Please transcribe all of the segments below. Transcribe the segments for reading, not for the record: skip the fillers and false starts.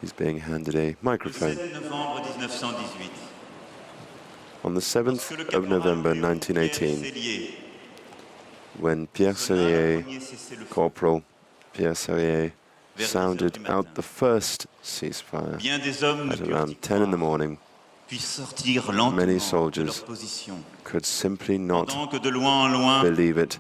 He's being handed a microphone. Le 7 novembre 1918, On the 7th of November 1918, when Pierre Sellier, Corporal Pierre Sellier, sounded out the first ceasefire bien des hommes ne at purent around 10 in the morning, puis sortir lentement many de leur soldiers position, could simply not pendant que de loin en loin, believe it,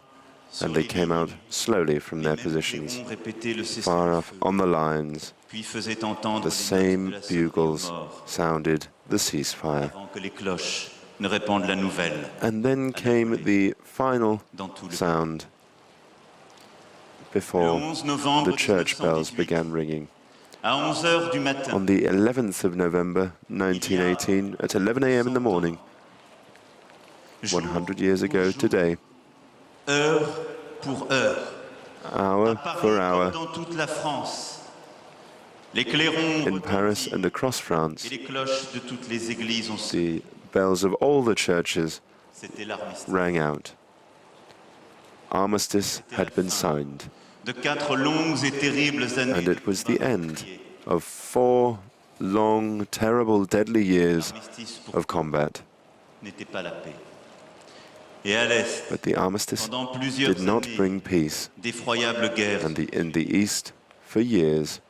sur and they les came out lignes, slowly from les their mêmes positions, clairons répétaient le far off cessez-le-feu, on the lines. puis faisaient entendre The des same notes de la sonnerie aux bugles morts, sounded the ceasefire. avant que les cloches ne répandent la nouvelle And then came the final dans tout le sound Le before 11 novembre the church bells 1918, began ringing. à 11 heures du matin, On the 11th of November 1918, at 11 a.m. in the morning, 100 years ago today, heure pour heure, hour à Paris for comme hour, dans toute la France, les clairons in Paris retentissent and across et France, les cloches de toutes les églises ont sonné. the bells of all the churches C'était l'armistice. rang out. Armistice had been signed, De 4 longues et terribles années and de it was the combats end meurtriers. of 4 long, terrible, deadly years L'armistice pour of combat. n'était pas la paix. Et à l'Est, But the armistice pendant plusieurs did not années, bring peace, d'effroyables guerres. and in the East, for years,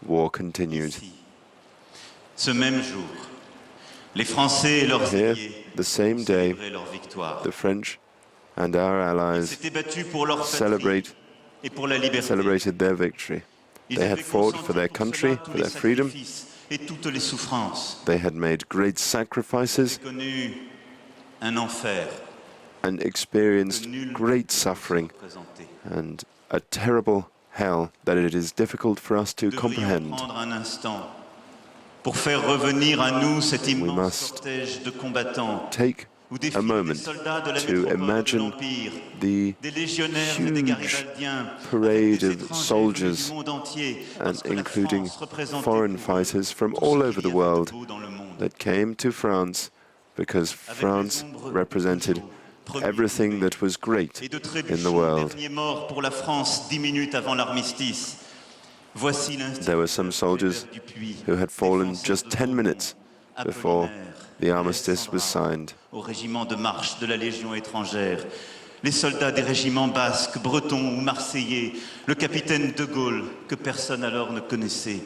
war continued. Ici, ce même jour, les Français et leurs Here, alliés the same day, célébraient leur victoire. the French and our Ils allies s'étaient battus pour leur patrie celebrate- et pour la liberté. celebrated their victory. Ils They had avaient fought consenti for their pour cela country, tous for les their freedom. sacrifices et toutes les souffrances. They had made great sacrifices J'ai connu un enfer and que experienced nul great ne peut suffering se représenter. and a terrible hell that it is difficult for us to Nous devrions comprehend. prendre un instant pour faire revenir à nous cet immense must cortège de combattants Take où a défilent des moment soldats de la to métropole de imagine l'Empire, the des légionnaires et des huge garibaldiens, parade avec des of étrangers soldiers venus du monde entier, and parce que la including France représentait foreign pour eux fighters from tout all ce over qu'il the y avait de world beau dans le monde. that came to France because Avec France les ombres represented toujours premiers everything tombés that was great et de in the trébuchants world. derniers morts pour la France 10 minutes avant l'armistice. Voici There were some soldiers who had fallen just 10 minutes before the armistice was signed. Au régiment de marche de la Légion étrangère, les soldats des régiments basques, bretons ou marseillais, le capitaine de Gaulle, que personne alors ne connaissait,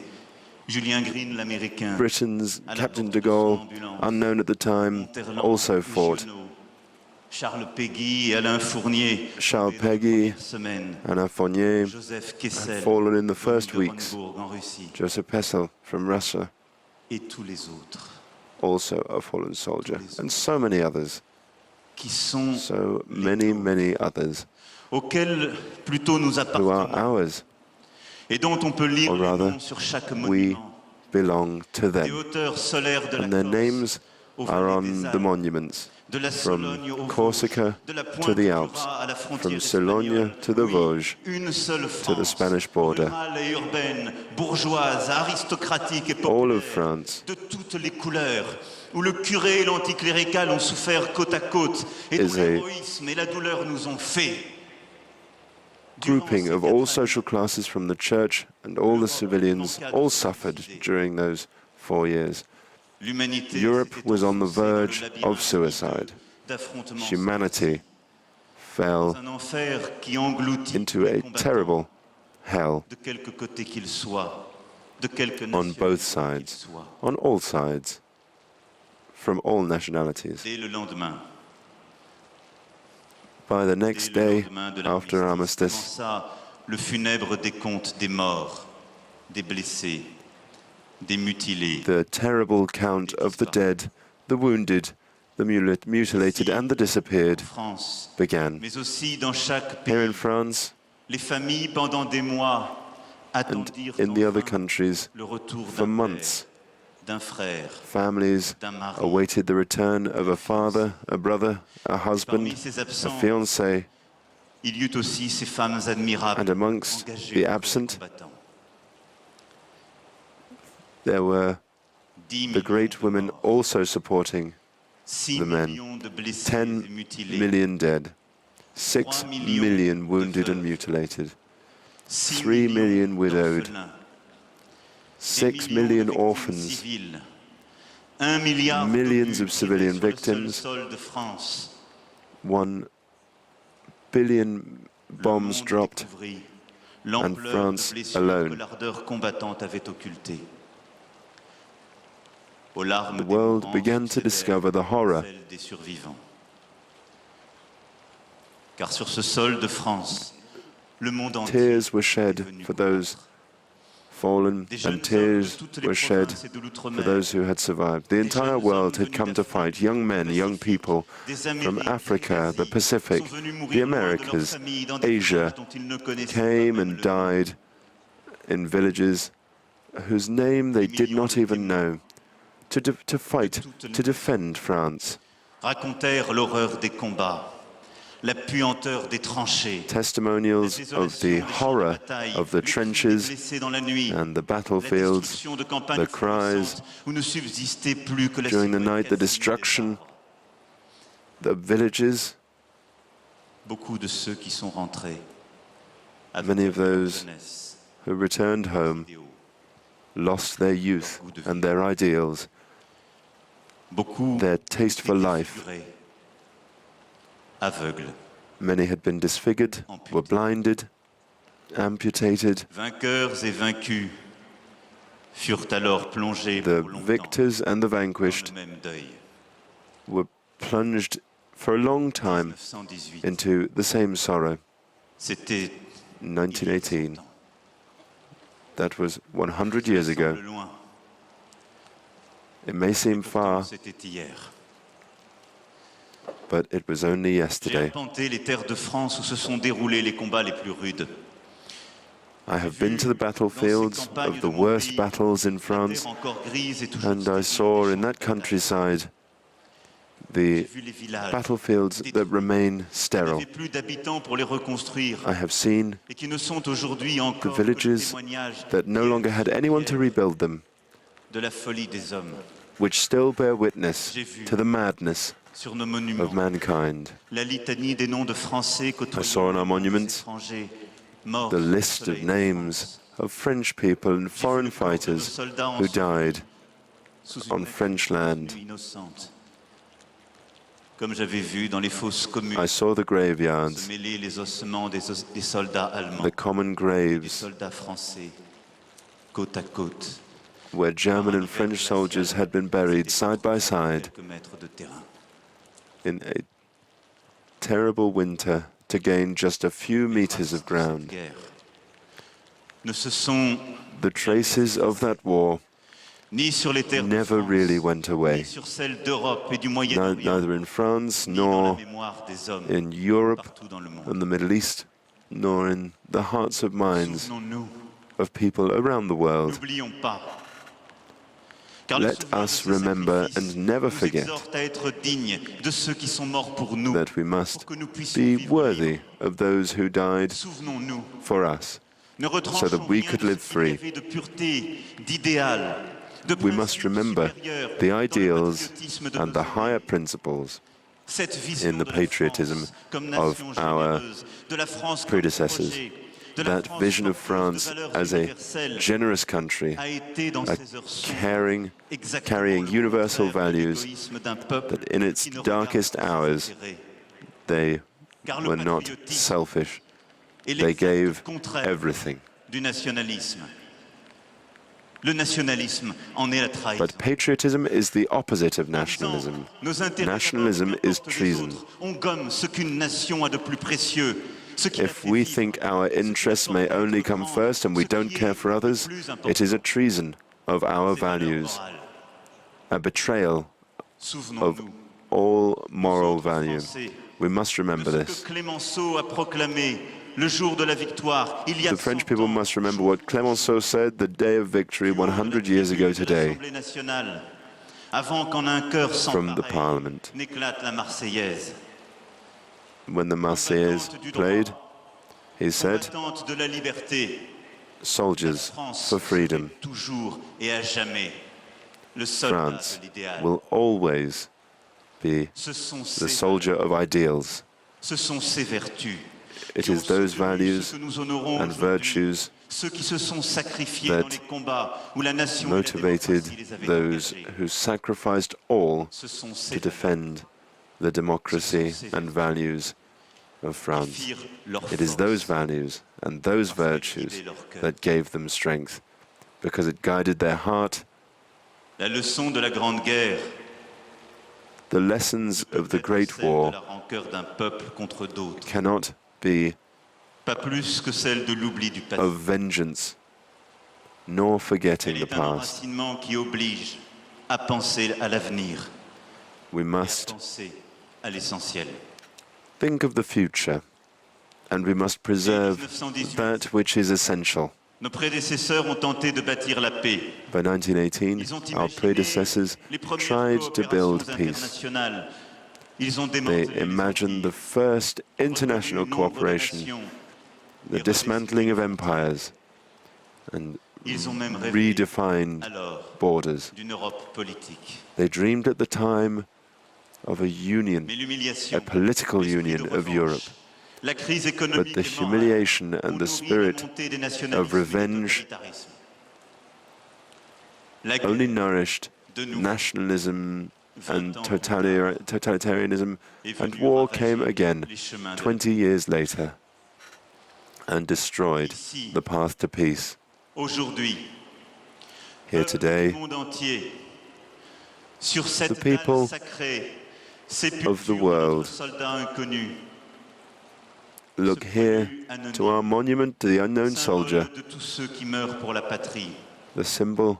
Julien Green l'Américain, Britain's à la Captain porte de Gaulle, son ambulance, unknown at the time, Monterland also ou fought. Giono, Charles Péguy et Alain Fournier, Charles tombés dans les Péguy, premières semaines, Alain Fournier Joseph Kessel, fallen in the venu first de weeks. Orenbourg en Russie, Joseph Pessel from Russia, et tous les autres also a fallen soldier, and so many others, qui sont so many others auxquels plutôt nous who are appartenons ours. et dont on peut lire Or les rather, noms sur chaque We monument, belong to des them, hauteurs solaires de la and their Corse names aux are vallées on des the Alpes, monuments, de la from Sologne au Corsica Vosges, de la to pointe the du Alps, Raz à la frontière from Sologne espagnole. to the Oui, Vosges, une seule to France, the Spanish border. rurale et urbaine, bourgeoise, aristocratique et All of populaire, France de toutes les couleurs, où le curé et l'anticlérical ont souffert côte à côte, et is dont a l'héroïsme et la douleur nous ont fait. Durant grouping ces of 4 all années, social classes from the church and all the civilians, all suffered during those 4 years. l'humanité Europe s'était was on the enfoncée dans le verge labyrinthe of suicide. d'affrontements Humanity fell un enfer qui engloutit into tous les a combattants, terrible hell de quelque côté qu'ils soient, de quelque on both nationalité qu'ils sides, soient. on all sides, from all nationalities. Dès le lendemain, By the next day, de after armistice, commença le funèbre décompte des morts, des blessés, des mutilés. the terrible count of the dead, the wounded, the mutilated and the disappeared En France, began. mais aussi dans chaque Here in pays, France les familles pendant des mois and attendirent in the other enfin countries, le retour for d'un months, père, d'un frère, families d'un mari. awaited the return of a father, a brother, a husband, Parmi ces a absents, fiancé, il y eut aussi ces femmes admirables, and amongst engagées the auprès des absent, combattants. there were 10 the great millions de women morts, also supporting 6 the men. millions de blessés 10 et mutilés, million dead, 6 million wounded and mutilated, 3 million widowed, 6 millions de million victimes orphans, civiles, 1 milliard millions d'obus of civilian tirés sur le victims, seul sol de France. 1 billion Le bombs monde dropped, découvrit and l'ampleur de France blessures alone. que l'ardeur combattante avait occultées. Aux larmes The des world mourants began to succédèrent discover the horror. celles des survivants. Car sur ce sol de France, le monde entier Tears were est shed venu for those combattre. fallen, Des jeunes and hommes de tears toutes les were shed provinces et de for l'outre-mer, those who had survived. The entire world had come to fight. Young men, young people des from Amériques, Africa, the d'Asie, Pacific, sont venus mourir the loin de leurs Americas, familles, dans des Asia, villages dont ils ne connaissaient pas came même and le nom. died in villages whose name they did not even know, to fight, to defend France. Racontèrent l'horreur des combats, la puanteur des tranchées, la Testimonials of désolation the des champs de horror bataille, of the les cris des trenches blessés dans la nuit, and the la battlefields, destruction de campagnes the cries florissantes où ne subsistait plus que la during the silhouette night, the calcinée des destruction arbres. of villages. Beaucoup de ceux qui sont rentrés avaient Many of perdu leur those jeunesse, who returned home idéaux. lost their youth and their ideals, Beaucoup their taste for étaient life. figurés, aveugles. Many had been disfigured, were blinded, amputated. Vainqueurs et vaincus furent alors plongés The pour longtemps victors and the dans vanquished le même deuil. were plunged for a long time 1918, into the same sorrow. c'était 1918, that was 100 years ago. semble loin, It may seem pourtant far, c'était hier. but it was only J'ai yesterday. arpenté les terres de France où se sont déroulés les combats les plus rudes. I have been to the battlefields of the worst battles in La France, terre encore grise et toujours and I stérile saw des in champs that de bataille. countryside J'ai the vu les villages battlefields that remain qui sterile. n'avaient plus d'habitants pour les reconstruire I have seen et qui ne sont aujourd'hui encore the que le villages témoignage that no longer had anyone to rebuild them, de la folie des hommes which still bear witness to the madness sur nos of monuments. mankind. La litanie des noms de Français côtoyant saw on our des monuments étrangers morts The sous le list soleil of de names France. of French people and foreign fighters who died Sous une on French land. nuit innocente. Comme j'avais vu dans les fosses communes I saw the se graveyards, mêler les ossements des soldats allemands, the common des graves soldats français, côte à côte, where German and French soldiers had been buried side by side quelques mètres de terrain. in a terrible winter to gain just a few meters of Cette ground. guerre ne se sont The traces of that war ni sur les terres de never France, really went ni away, sur celles d'Europe et du Moyen-Orient, neither in France ni dans la nor mémoire des hommes in Europe partout dans le monde. and the Middle East, nor in the hearts of minds Souvenons-nous, of people around the world. n'oublions pas. Car le Let souvenir de us ces remember sacrifices and never nous forget exhorte à être dignes de ceux qui sont morts pour nous, that we must pour que nous puissions be vivre worthy libres. of those who died Souvenons-nous, for us. ne retranchons that we rien could de live ce qu'il y free. avait de pureté, d'idéal, de We must principes remember supérieurs the dans le ideals patriotisme de and nos the aînés. higher principles Cette vision in the de la patriotism France comme of nation our généreuse, de la France comme predecessors. projet, de la That France vision of porteuse France de valeurs as a universelles, generous country, a été dans a ses heures sombres caring, exactement carrying le universal contraire de values, l'égoïsme d'un peuple that in its qui ne regarde darkest que ses hours intérêts. they Car le were not patriotisme selfish. est They l'exact gave contraire everything. du nationalisme. Le nationalisme en est la trahison. But patriotism is the opposite of En disant, nationalism. nos intérêts Nationalism d'abord, is qu'importe les treason. autres, on gomme ce qu'une nation a de plus précieux. Ce qui la If fait we vivre, think our ce qui la interests porte may à être only come grande, first and we ce qui don't est care for le others, plus it is a important, treason of our ces valeurs values, morales. a betrayal of Souvenons-nous all moral autres value. Français, We must de remember ce this. que Clémenceau a proclamé le jour de la victoire, il y a The French 100 people ans, must remember what Clemenceau said the day of victory du haut de la 100 years ago tribune de today l'Assemblée nationale, avant qu'en un chœur sans from the pareil Parliament. n'éclate la Marseillaise. When the Marseillaise Combattante du droit, played, he said, combattante de la liberté, la soldiers France for freedom. serait toujours et à jamais le soldat France de l'idéal. will always be Ce sont the ces soldier valeurs, of ideals. ce sont ces vertus It qui ont is those soutenu values ce que nous honorons and aujourd'hui virtues Ceux qui se sont sacrifiés that dans les combats où la nation et la motivated démocratie les avaient those engagés. who sacrificed all Ce sont to ces valeurs defend the democracy and values of qui France. firent leur It is those force, values and those parce qu'elles virtues guidaient leur cœur. that gave them strength, because it guided their heart. La leçon de la Grande Guerre The lessons ne of peut the être Great celle de War la rancœur d'un peuple contre d'autres, cannot be pas plus que celle de l'oubli du passé. of vengeance, nor Elle forgetting the est un past. enracinement qui oblige à penser à l'avenir We et à must penser à l'essentiel. think of the future, and we must preserve that which is essential. Nos prédécesseurs ont tenté de bâtir la paix. By 1918, Ils ont our imaginé predecessors les premières tried to build coopérations peace. internationales. Ils ont They démantelé les imagined the empires, first international reconnu nombre de cooperation, nations, the et dismantling of redessiné. empires, and Ils ont même rêvé redefined alors borders. d'une Europe politique. They dreamed at the time of a union, Mais l'humiliation, a political l'esprit union de of revanche, Europe. la crise But économique the et morale humiliation ont and the nourri spirit la montée des of nationalismes et revenge des totalitarismes. La guerre only nourished de nouveau nationalism 20 and ans plus tard, totalitarianism, est and venue war ravager came again les chemins de 20 years later and destroyed Ici, the path to peace. aujourd'hui, Here peuple today, du monde entier, sur cette the people dalle sacrée, of the sépulture de world notre soldat inconnu, look here to our monument to the unknown soldier, symbole de tous ceux qui meurent pour la patrie, the symbol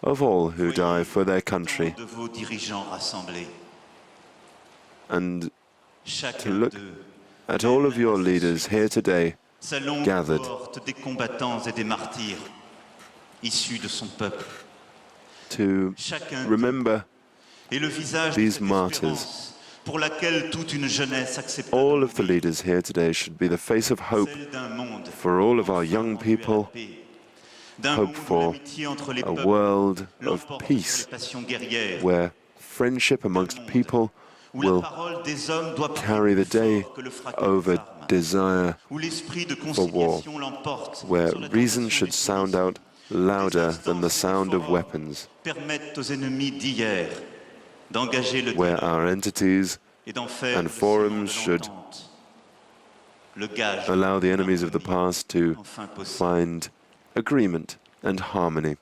of all who die for their country, tant de vos dirigeants rassemblés. and Chacun look d'eux at all of your leaders here today, sa longue gathered. cohorte des combattants et des martyrs issus de son peuple. to Chacun remember et le visage these de cette martyrs. espérance pour laquelle toute une jeunesse accepte all of the leaders here today should be the face of hope celle d'un monde for all of our enfin young rendu à la people, paix, d'un hope monde où for l'amitié entre les a peuples world of l'emporte sur peace les passions guerrières, where friendship amongst people où la will parole des hommes doit carry parler the plus day fort que le fracas over des armes, desire, où l'esprit de for war, conciliation l'emporte where sur la reason tentation should des sound soumissions, out louder des than the instances et des sound of forums weapons, permettent aux ennemis d'hier d'engager le where dialogue our entities et d'en faire and le forums ciment de should l'entente, le gage allow the de enemies of the l'harmonie past to enfin possible. find agreement and harmony.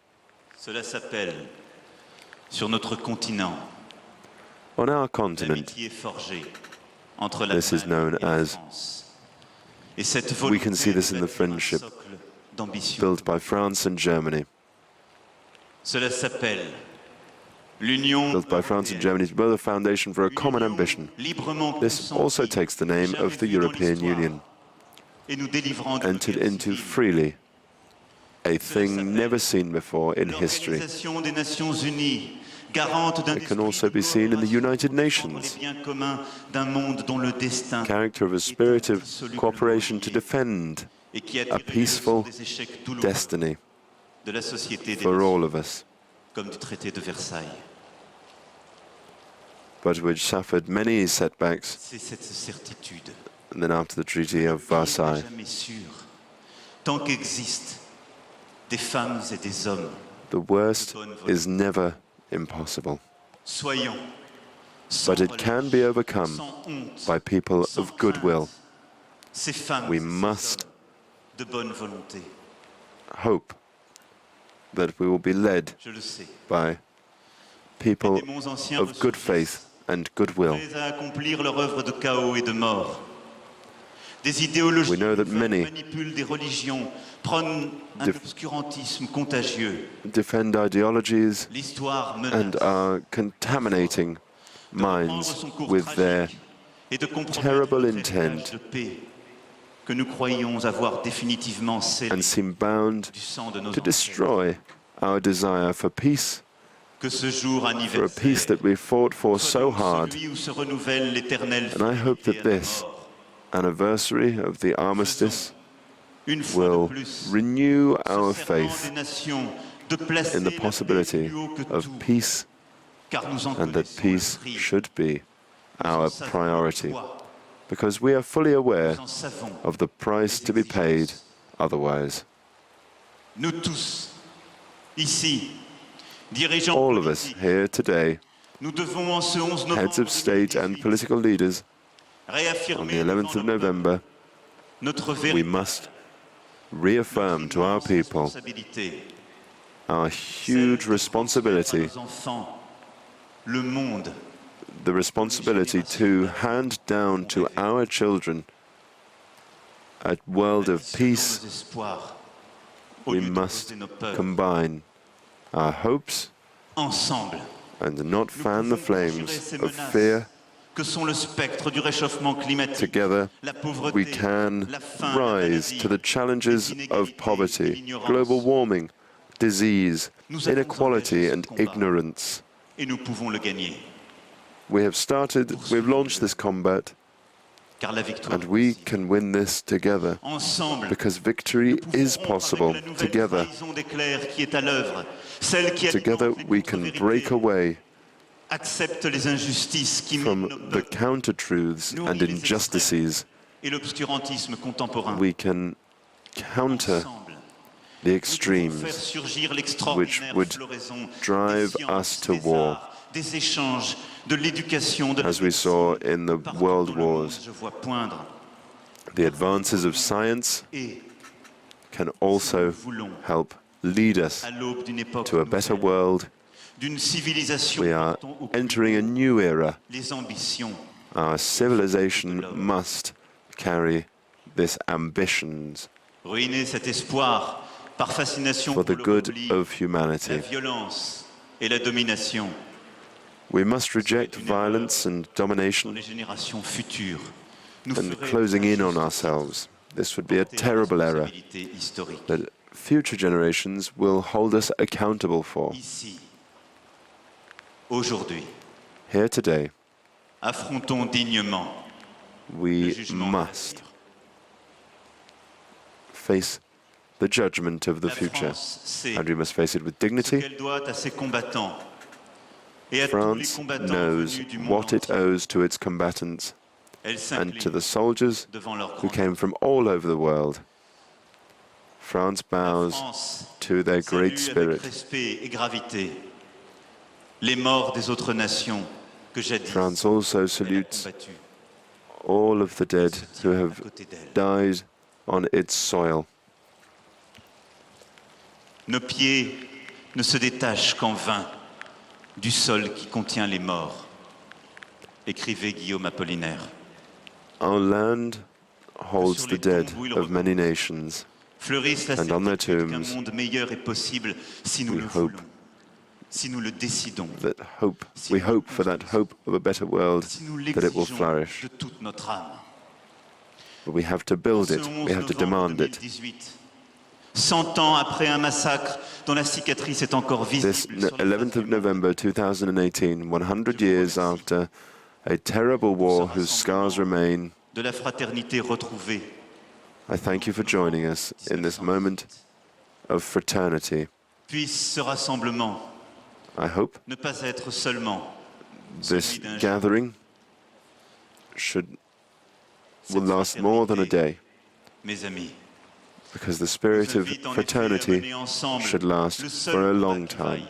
Cela s'appelle, sur notre continent, On our continent, l'amitié forgée entre la this is known et la as- France. Et cette we can volonté see this de in the bâtir un friendship socle d'ambition. built by France and Germany, Cela s'appelle l'Union built by France and européenne. Germany to build a foundation for a Une common union ambition. librement This consentie, also takes the name jamais of the vue dans European l'histoire, Union, et nous délivrant d'une entered guerre into civile. freely, a thing never seen before in history. L'Organisation des Nations Unies, garante d'un It can esprit also de be seen in the collaboration United pour défendre Nations. les biens communs d'un monde dont le destin Character of a spirit of cooperation to defend et qui a a tiré les peaceful leçons des échecs douloureux destiny de la société des for nations, all of us, comme du traité de Versailles. but which suffered many setbacks, C'est cette certitude. and then after the Treaty of N'est Versailles. jamais sûr. Tant qu'existent des femmes et des hommes, The worst is never impossible, soyons sans but it can be relâche, overcome sans honte, by people sans of goodwill. crainte. Ces femmes We et ces must hommes de bonne volonté, hope that we will be led je le sais. by people Les démons anciens of good ressurgissent, faith and goodwill. prêts à accomplir leur œuvre de chaos et de mort. Des idéologies We know that many manipulent des religions, prônent un def- obscurantisme contagieux. defend ideologies L'histoire and menace are contaminating de reprendre minds son cours with their tragique et de compromettre terrible notre héritage intent de paix que nous croyions avoir définitivement scellé and seem bound du sang de nos to ancêtres. destroy our desire for peace, Que ce jour for a peace anniversaire that we fought for soit so donc hard. celui où se renouvelle l'éternelle And I hope fidélité that à la this mort. anniversary of the armistice Une fois de will plus, renew ce our serment faith des nations de placer in the la paix possibility plus haut que of tout, peace, car nous en and that connaissons peace le prix. should be Nous en our savons priority, le poids. because we are fully aware Nous en savons of the price to be paid otherwise. Nous tous, ici, dirigeants All of us politiques, here today, nous devons en ce 11 heads novembre of state and 2018 political leaders, on the réaffirmer 11th of devant le peuple November, notre we véritable must reaffirm to our people responsabilité, our huge responsibility, nos enfants, le monde, the responsibility to hand down to our children a world of peace. nos espoirs, au We lieu must d'opposer nos peurs. combine our hopes Ensemble, and not nous fan the pouvons flames conjurer ces of menaces fear. que sont le spectre du réchauffement climatique, Together, la pauvreté, we can la faim, la rise maladie, to the challenges les of inégalités et poverty, l'ignorance. global warming, disease, Nous avons inequality, engagé and ce combat. ignorance. Et nous pouvons le gagner, We've launched this combat, car la victoire and est we possible. can win this together, Ensemble, because victory nous pouvons is rompre possible. avec la nouvelle Together, trahison d'éclair qui est à l'œuvre, celle qui together alimente les we can contre-vérités, break away accepte les injustices qui minent from nos the peuples, counter-truths nourrit and les injustices. et l'obscurantisme contemporain. We can counter Ensemble, the nous pouvons faire extremes surgir which l'extraordinaire would floraison drive des sciences, us to des war, arts, des échanges, de l'éducation, de la as we saw in the Partout world dans le monde, wars. je vois poindre. The advances of science Et can also help lead us à l'aube d'une époque to a better nouvelle, world. d'une civilisation We are portant au plus entering a haut new era. les ambitions, Our civilization must carry this ambitions ruiner cet espoir par fascination for pour the le good repli, of la humanity. violence et la domination We must reject violence and dans domination les générations futures. Nous and ferait closing in on injuste ourselves. This would be a porter la terrible error responsabilité historique. that future generations will hold us accountable for. Ici, aujourd'hui, Here today, affrontons dignement le we jugement de must l'avenir. face the judgment of the La future, France sait and we must face it with ce dignity. qu'elle doit à ses combattants et à tous les France combattants knows venus du monde what it entier. owes to its combatants Elle and to s'incline the soldiers devant leur who grand came from all over the world. France La bows France to their great salue avec spirit. respect et gravité les morts des autres nations que jadis France also elle a salutes combattues. all of the dead Se who tient à have côté d'elle. died on its soil. Nos pieds ne se détachent qu'en vain du sol qui contient les morts, écrivait Guillaume Apollinaire. Our land holds sur the les dead tombes où il of many nations. Fleurisse la And on their certitude qu'un tombs, monde meilleur est possible si nous we le hope voulons, si nous le décidons, We hope for that hope of a better world, si nous that it will l'exigeons flourish. de toute notre âme. But we have to build Ce it, 11 we have to novembre demand it. 2018, 100 ans après un massacre dont la cicatrice est encore This visible sur les 11th faces of du monde. November 2018, 100 years after a terrible war whose scars remain, De la fraternité retrouvée. I thank you for joining us in this moment of fraternity. Puisse ce rassemblement I hope ne pas être seulement this celui d'un jour. gathering will last more than a day, Mes amis, because the spirit of invite en effet à fraternity mener ensemble should last le seul for a combat long qui time. vaille.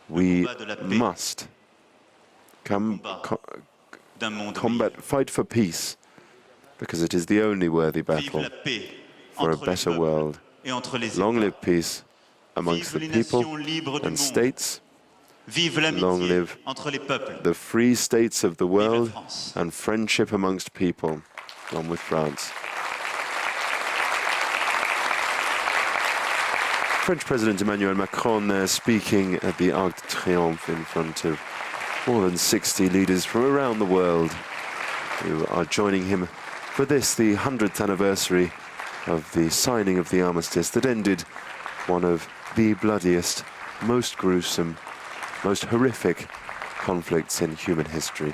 We combat de la paix. must d'un monde combat, fight for peace, because it is the only worthy meilleur. Vive battle la paix for a entre les better peuples world. et entre les Long États. live peace amongst the Vive les people nations libres du and monde. states, Vive long l'amitié live entre les peuples. the free states of the world, France. and friendship amongst people. Long with France. French President Emmanuel Macron there speaking at the Arc de Triomphe in front of more than 60 leaders from around the world who are joining him for this, the 100th anniversary of the signing of the armistice that ended one of the bloodiest, most gruesome, most horrific conflicts in human history.